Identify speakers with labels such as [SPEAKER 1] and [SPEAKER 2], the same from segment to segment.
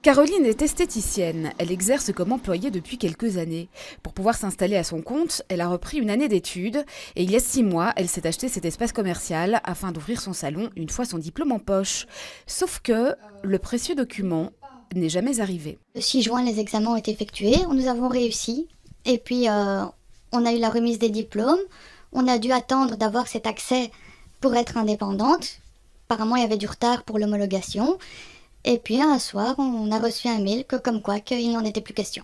[SPEAKER 1] Caroline est esthéticienne. Elle exerce comme employée depuis quelques années. Pour pouvoir s'installer à son compte, elle a repris une année d'études et il y a 6 mois, elle s'est acheté cet espace commercial afin d'ouvrir son salon une fois son diplôme en poche. Sauf que le précieux document n'est jamais arrivé.
[SPEAKER 2] Le 6 juin, les examens ont été effectués, nous avons réussi. Et puis, on a eu la remise des diplômes. On a dû attendre d'avoir cet accès pour être indépendante. Apparemment, il y avait du retard pour l'homologation. Et puis, un soir, on a reçu un mail comme quoi qu'il n'en était plus question.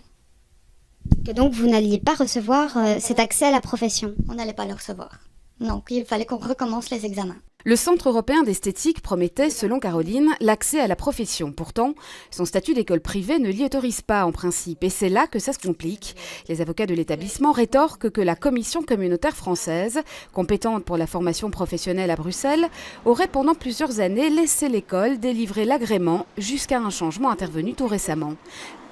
[SPEAKER 3] Que donc, vous n'alliez pas recevoir cet accès à la profession.
[SPEAKER 2] On n'allait pas le recevoir. Donc, il fallait qu'on recommence les examens.
[SPEAKER 1] Le Centre européen d'esthétique promettait, selon Caroline, l'accès à la profession. Pourtant, son statut d'école privée ne l'y autorise pas en principe. Et c'est là que ça se complique. Les avocats de l'établissement rétorquent que la commission communautaire française, compétente pour la formation professionnelle à Bruxelles, aurait pendant plusieurs années laissé l'école délivrer l'agrément jusqu'à un changement intervenu tout récemment.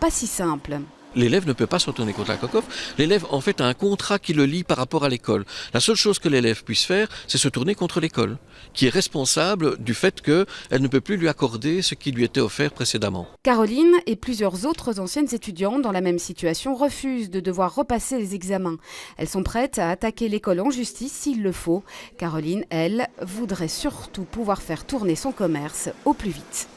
[SPEAKER 1] Pas si simple.
[SPEAKER 4] L'élève ne peut pas se retourner contre la COCOF. L'élève, en fait, a un contrat qui le lie par rapport à l'école. La seule chose que l'élève puisse faire, c'est se tourner contre l'école, qui est responsable du fait qu'elle ne peut plus lui accorder ce qui lui était offert précédemment.
[SPEAKER 1] Caroline et plusieurs autres anciennes étudiantes dans la même situation refusent de devoir repasser les examens. Elles sont prêtes à attaquer l'école en justice s'il le faut. Caroline, elle, voudrait surtout pouvoir faire tourner son commerce au plus vite.